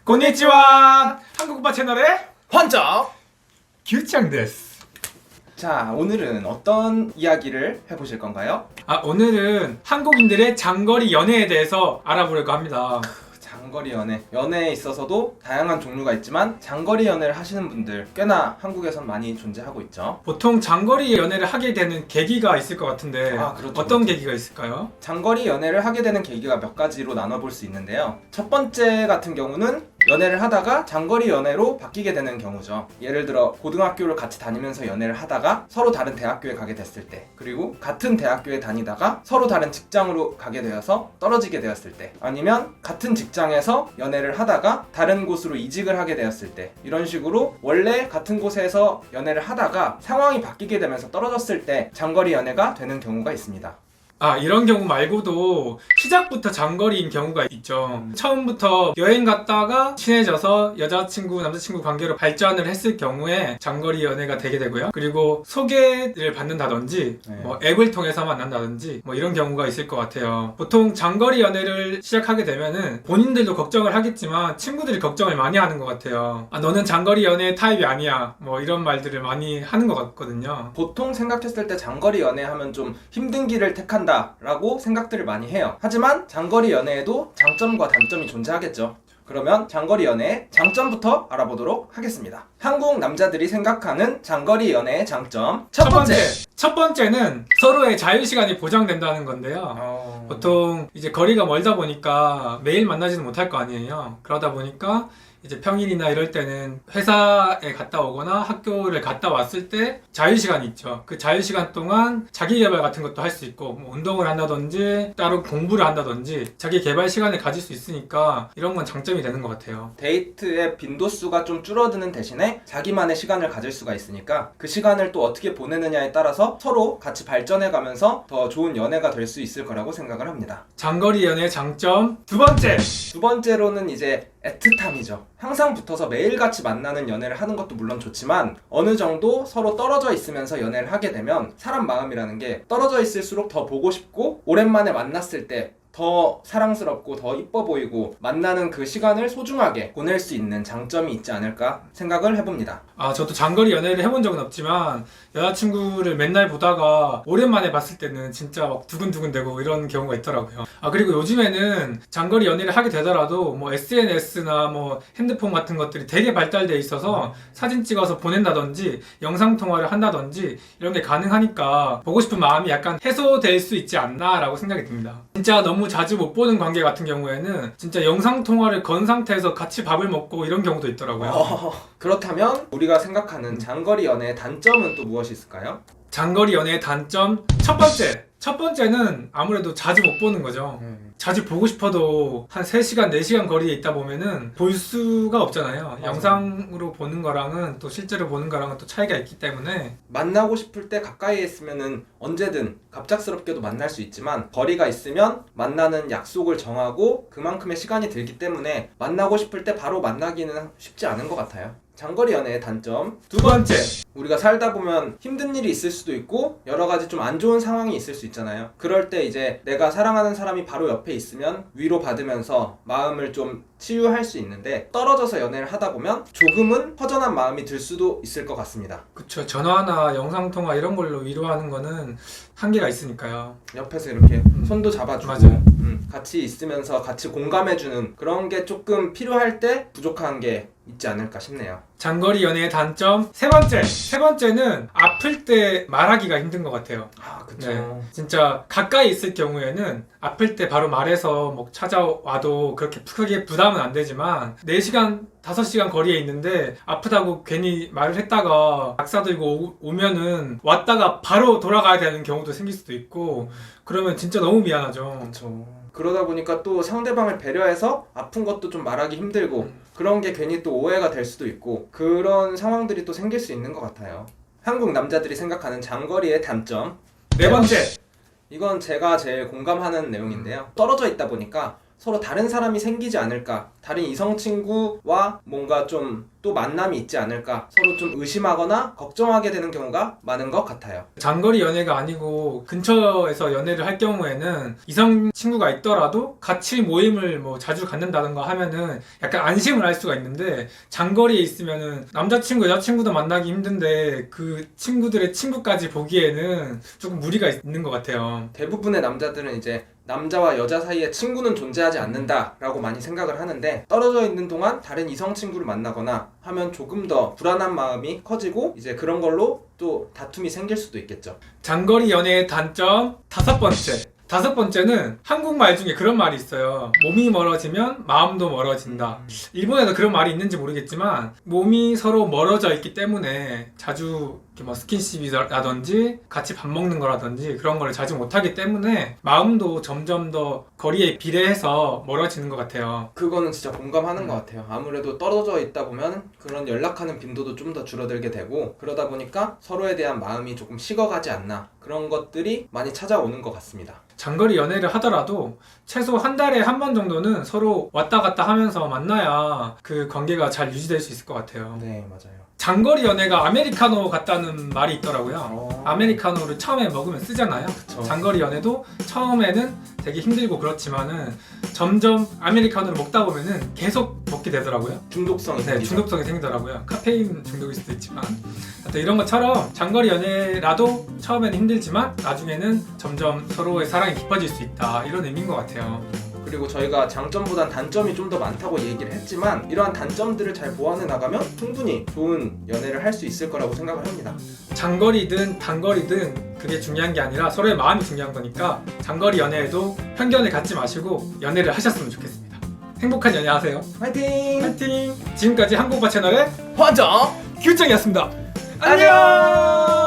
konnichiwa! 한국오빠 채널의 환장! 규창 데스. 자, 오늘은 어떤 이야기를 해보실 건가요? 오늘은 한국인들의 장거리 연애에 대해서 알아보려고 합니다. 장거리 연애. 연애에 있어서도 다양한 종류가 있지만 장거리 연애를 하시는 분들 꽤나 한국에선 많이 존재하고 있죠. 보통 장거리 연애를 하게 되는 계기가 있을 것 같은데 그렇죠, 어떤 그렇죠. 계기가 있을까요? 장거리 연애를 하게 되는 계기가 몇 가지로 나눠볼 수 있는데요. 첫 번째 같은 경우는 연애를 하다가 장거리 연애로 바뀌게 되는 경우죠. 예를 들어 고등학교를 같이 다니면서 연애를 하다가 서로 다른 대학교에 가게 됐을 때, 그리고 같은 대학교에 다니다가 서로 다른 직장으로 가게 되어서 떨어지게 되었을 때, 아니면 같은 직장에서 연애를 하다가 다른 곳으로 이직을 하게 되었을 때, 이런 식으로 원래 같은 곳에서 연애를 하다가 상황이 바뀌게 되면서 떨어졌을 때 장거리 연애가 되는 경우가 있습니다. 이런 경우 말고도 시작부터 장거리인 경우가 있죠. 처음부터 여행 갔다가 친해져서 여자친구, 남자친구 관계로 발전을 했을 경우에 장거리 연애가 되게 되고요. 그리고 소개를 받는다든지 앱을 통해서 만난다든지 이런 경우가 있을 것 같아요. 보통 장거리 연애를 시작하게 되면은 본인들도 걱정을 하겠지만 친구들이 걱정을 많이 하는 것 같아요. 너는 장거리 연애 타입이 아니야. 이런 말들을 많이 하는 것 같거든요. 보통 생각했을 때 장거리 연애하면 좀 힘든 길을 택한다 라고 생각들을 많이 해요. 하지만 장거리 연애에도 장점과 단점이 존재하겠죠. 그러면 장거리 연애의 장점부터 알아보도록 하겠습니다. 한국 남자들이 생각하는 장거리 연애의 장점 첫 번째는 서로의 자유시간이 보장된다는 건데요. 보통 이제 거리가 멀다 보니까 매일 만나지는 못할 거 아니에요. 그러다 보니까 이제 평일이나 이럴 때는 회사에 갔다 오거나 학교를 갔다 왔을 때 자유시간이 있죠. 그 자유시간 동안 자기개발 같은 것도 할 수 있고 운동을 한다든지 따로 공부를 한다든지 자기 개발 시간을 가질 수 있으니까 이런 건 장점이 되는 것 같아요. 데이트의 빈도수가 좀 줄어드는 대신에 자기만의 시간을 가질 수가 있으니까 그 시간을 또 어떻게 보내느냐에 따라서 서로 같이 발전해가면서 더 좋은 연애가 될 수 있을 거라고 생각을 합니다. 장거리 연애의 장점 두 번째로는 이제 애틋함이죠. 항상 붙어서 매일같이 만나는 연애를 하는 것도 물론 좋지만 어느 정도 서로 떨어져 있으면서 연애를 하게 되면 사람 마음이라는 게 떨어져 있을수록 더 보고 싶고 오랜만에 만났을 때 더 사랑스럽고 더 이뻐 보이고 만나는 그 시간을 소중하게 보낼 수 있는 장점이 있지 않을까 생각을 해봅니다. 저도 장거리 연애를 해본 적은 없지만 여자친구를 맨날 보다가 오랜만에 봤을 때는 진짜 막 두근두근 되고 이런 경우가 있더라고요. 그리고 요즘에는 장거리 연애를 하게 되더라도 SNS나 핸드폰 같은 것들이 되게 발달돼 있어서 사진 찍어서 보낸다든지 영상 통화를 한다든지 이런 게 가능하니까 보고 싶은 마음이 약간 해소될 수 있지 않나 라고 생각이 듭니다. 진짜 너무 자주 못 보는 관계 같은 경우에는 진짜 영상 통화를 건 상태에서 같이 밥을 먹고 이런 경우도 있더라고요. 그렇다면 우리가 생각하는 장거리 연애의 단점은 또 무엇이 있을까요? 장거리 연애의 단점 첫 번째는 아무래도 자주 못 보는 거죠. 자주 보고 싶어도 한 3시간, 4시간 거리에 있다 보면은 볼 수가 없잖아요. 맞아요. 영상으로 보는 거랑은 또 실제로 보는 거랑은 또 차이가 있기 때문에 만나고 싶을 때 가까이에 있으면은 언제든 갑작스럽게도 만날 수 있지만 거리가 있으면 만나는 약속을 정하고 그만큼의 시간이 들기 때문에 만나고 싶을 때 바로 만나기는 쉽지 않은 것 같아요. 장거리 연애의 단점 두 번째, 우리가 살다 보면 힘든 일이 있을 수도 있고 여러 가지 좀 안 좋은 상황이 있을 수 있잖아요. 그럴 때 이제 내가 사랑하는 사람이 바로 옆에 있으면 위로받으면서 마음을 좀 치유할 수 있는데 떨어져서 연애를 하다 보면 조금은 허전한 마음이 들 수도 있을 것 같습니다. 그쵸. 전화나 영상통화 이런 걸로 위로하는 거는 한계가 있으니까요. 옆에서 이렇게 손도 잡아주고 맞아요. 같이 있으면서 같이 공감해주는 그런 게 조금 필요할 때 부족한 게 있지 않을까 싶네요. 장거리 연애의 단점 세 번째는 아플 때 말하기가 힘든 것 같아요. 그쵸. 네, 진짜 가까이 있을 경우에는 아플 때 바로 말해서 찾아와도 그렇게 크게 부담은 안 되지만 4시간, 5시간 거리에 있는데 아프다고 괜히 말을 했다가 약사 들고 오면은 왔다가 바로 돌아가야 되는 경우도 생길 수도 있고 그러면 진짜 너무 미안하죠. 그쵸. 그러다 보니까 또 상대방을 배려해서 아픈 것도 좀 말하기 힘들고 그런 게 괜히 또 오해가 될 수도 있고 그런 상황들이 또 생길 수 있는 것 같아요. 한국 남자들이 생각하는 장거리의 단점 네 번째, 이건 제가 제일 공감하는 내용인데요. 떨어져 있다 보니까 서로 다른 사람이 생기지 않을까, 다른 이성 친구와 뭔가 좀 또 만남이 있지 않을까 서로 좀 의심하거나 걱정하게 되는 경우가 많은 것 같아요. 장거리 연애가 아니고 근처에서 연애를 할 경우에는 이성 친구가 있더라도 같이 모임을 뭐 자주 갖는다던가 하면은 약간 안심을 할 수가 있는데, 장거리에 있으면은 남자친구 여자친구도 만나기 힘든데 그 친구들의 친구까지 보기에는 조금 무리가 있는 것 같아요. 대부분의 남자들은 이제 남자와 여자 사이에 친구는 존재하지 않는다라고 많이 생각을 하는데, 떨어져 있는 동안 다른 이성 친구를 만나거나 하면 조금 더 불안한 마음이 커지고 이제 그런 걸로 또 다툼이 생길 수도 있겠죠. 장거리 연애의 단점 5번째. 5번째는 한국말 중에 그런 말이 있어요. 몸이 멀어지면 마음도 멀어진다. 일본에도 그런 말이 있는지 모르겠지만 몸이 서로 멀어져 있기 때문에 자주 이렇게 뭐 스킨십이라든지 같이 밥 먹는 거라든지 그런 걸 자주 못하기 때문에 마음도 점점 더 거리에 비례해서 멀어지는 것 같아요. 그거는 진짜 공감하는 것 같아요. 아무래도 떨어져 있다 보면 그런 연락하는 빈도도 좀 더 줄어들게 되고, 그러다 보니까 서로에 대한 마음이 조금 식어가지 않나, 그런 것들이 많이 찾아오는 것 같습니다. 장거리 연애를 하더라도 최소 한 달에 한 번 정도는 서로 왔다 갔다 하면서 만나야 그 관계가 잘 유지될 수 있을 것 같아요. 네, 맞아요. 장거리 연애가 아메리카노 같다는 말이 있더라고요. 아메리카노를 처음에 먹으면 쓰잖아요. 그쵸. 장거리 연애도 처음에는 되게 힘들고 그렇지만은 점점 아메리카노를 먹다 보면은 계속 먹게 되더라고요. 중독성이 네, 생기죠. 중독성이 생기더라고요. 카페인 중독일 수도 있지만. 하여튼 이런 것처럼 장거리 연애라도 처음에는 힘들지만 나중에는 점점 서로의 사랑이 깊어질 수 있다, 이런 의미인 것 같아요. 그리고 저희가 장점보단 단점이 좀 더 많다고 얘기를 했지만, 이러한 단점들을 잘 보완해 나가면 충분히 좋은 연애를 할 수 있을 거라고 생각을 합니다. 장거리든 단거리든 그게 중요한 게 아니라 서로의 마음이 중요한 거니까 장거리 연애에도 편견을 갖지 마시고 연애를 하셨으면 좋겠습니다. 행복한 연애 하세요. 화이팅! 파이팅! 지금까지 한국어 채널의 화정! 규정이었습니다. 안녕!